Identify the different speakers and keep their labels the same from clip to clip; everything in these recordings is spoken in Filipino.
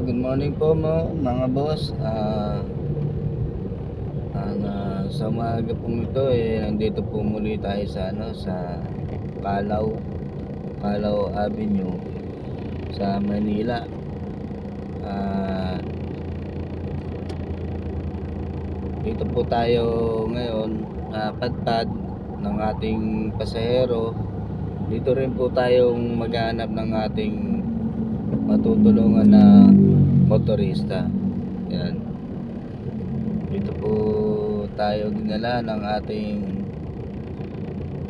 Speaker 1: Good morning po mga boss. Sa umaga pong ito nandito po muli tayo sa sa Calao Avenue sa Manila. Dito po tayo ngayon, padpad ng ating pasahero. Dito rin po tayong maghahanap ng ating matutulungan na motorista. Yan. Dito po tayo dinala ng ating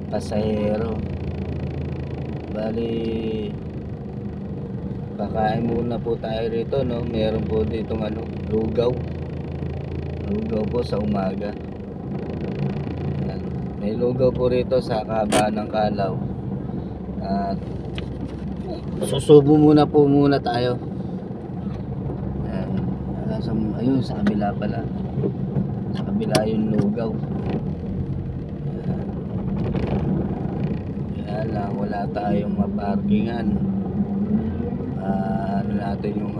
Speaker 1: pasahero. Bali, kakain muna po tayo rito, no? Meron po ditong lugaw po sa umaga. Yan. May lugaw po rito sa kahabaan ng Calao. At susubo muna tayo. Ayun, sa kabila pala. Sa kabila yung lugaw. Kaya lang, wala tayong maparkingan. Natin yung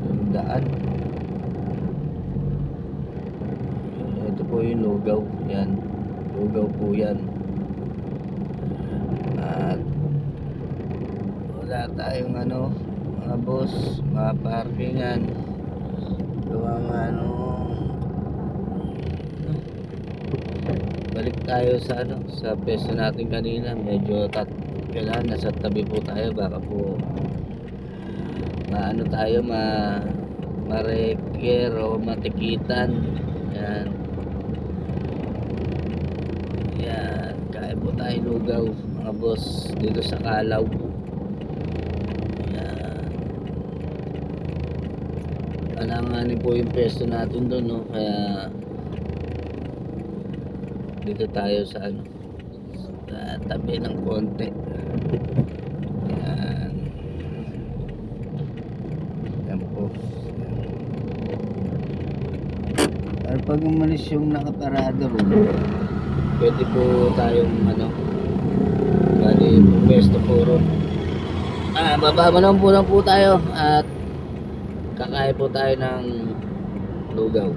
Speaker 1: yung daan. Ito po yung lugaw. Yan. Lugaw po yan. At wala tayong mga boss, mga parkingan. Gawa balik tayo sa sa peso natin kanina. Medyo kailangan nasa tabi po tayo, baka po tayo ma-reker o matikitan. Yan. Yan, kaya po tayo lugaw mga boss dito sa Calao. Alanganin po yung peso natin doon, no? Kaya dito tayo sa sa tabi ng konti. Yan. Yan po. At pag umalis yung nakaparada ron, pwede po tayong bali pwesto po ron. Baba lang po tayo at kakain po tayo ng lugaw.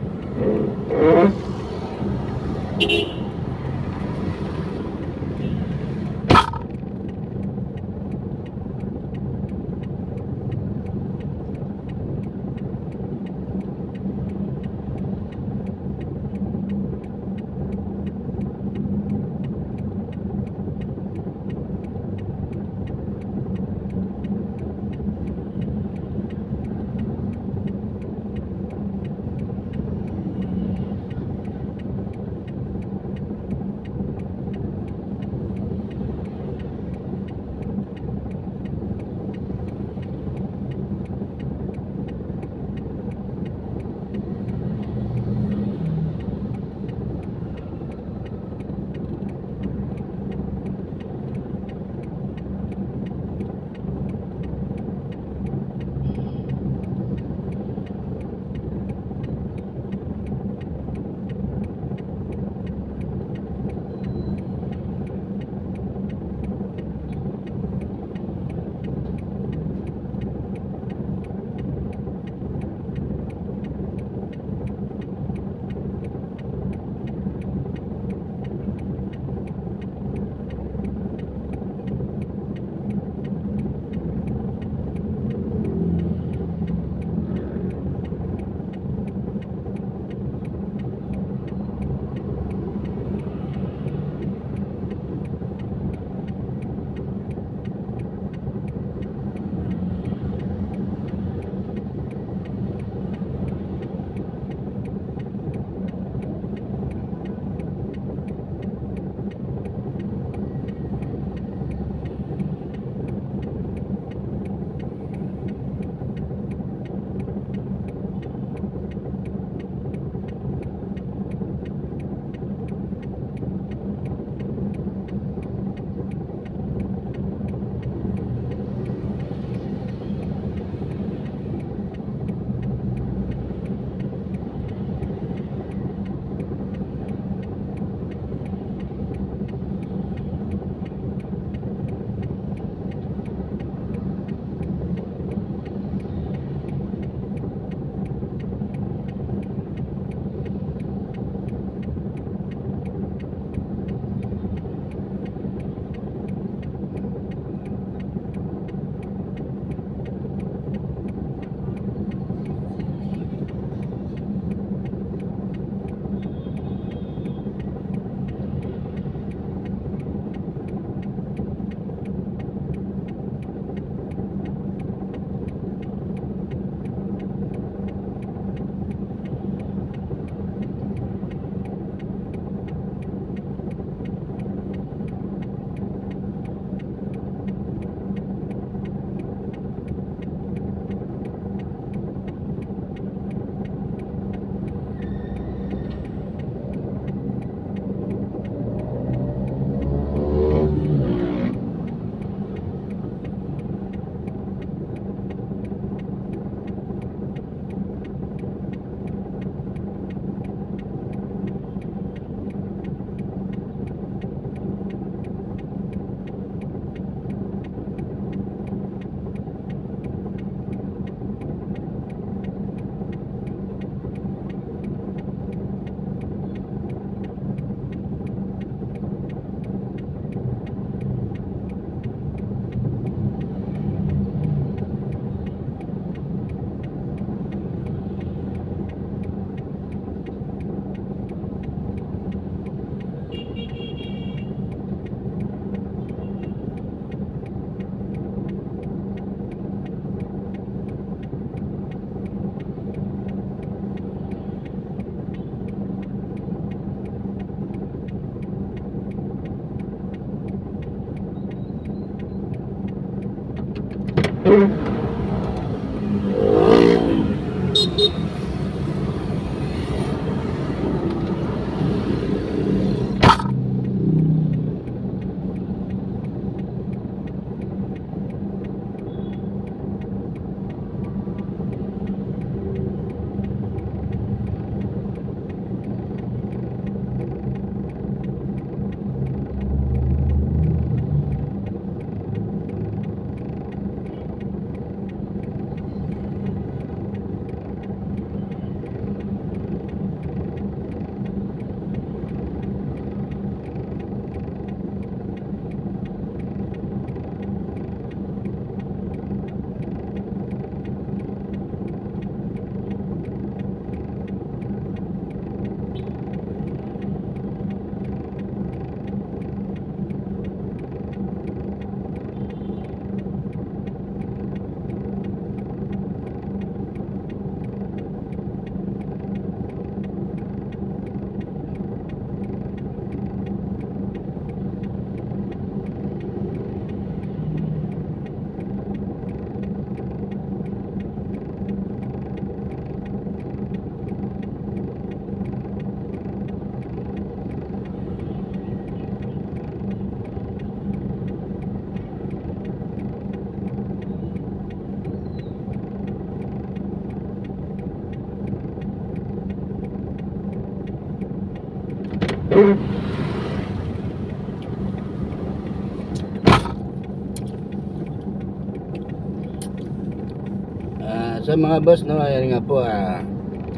Speaker 1: Sa mga boss, no, ayan nga po,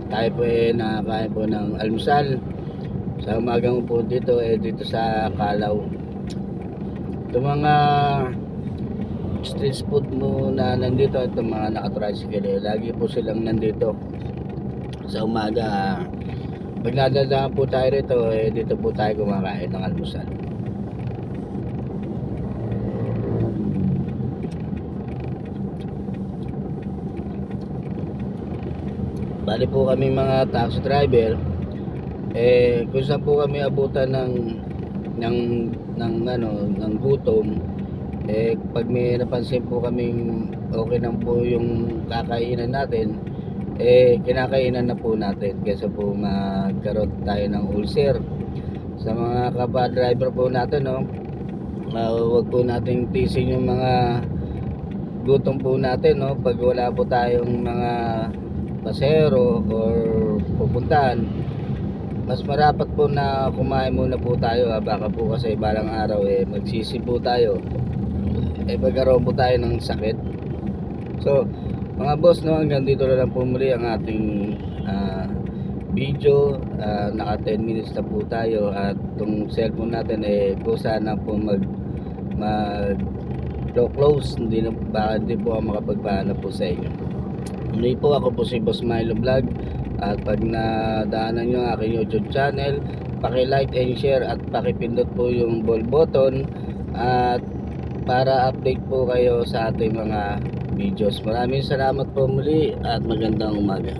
Speaker 1: tayo po nakakain po ng almusal sa umagang po dito, dito sa Kalaw. Itong mga street food mo na nandito, itong mga nakatricycle, lagi po silang nandito sa umaga. Pag nadadaan po tayo rito, dito po tayo kumakain ng almusal. Bali po kami mga taxi driver, kung saan po kami abutan ng gutom, pag may napansin po kaming okay lang po yung kakainan natin, kinakainan na po natin kaysa po magkaroon tayo ng ulcer. Sa mga kapa driver po natin, no, wag po nating tisin yung mga gutom po natin, no, pag wala po tayong mga pasero or pupuntahan. Mas marapat po na kumain muna po tayo, baka po kasi balang araw magsisi po tayo, magkaroon po tayo ng sakit. So mga boss, no, hanggang dito na lang po muli ang ating video. Naka 10 minutes na po tayo at itong cellphone natin po sana po mag close, hindi po ako makapagpahanap po sa inyo. Muli po, ako po si Boss Milo Vlog, at pag nadaanan nyo ang aking YouTube channel, paki-like and share at paki-pindot po yung bell button at para update po kayo sa ating mga videos. Maraming salamat po muli at magandang umaga.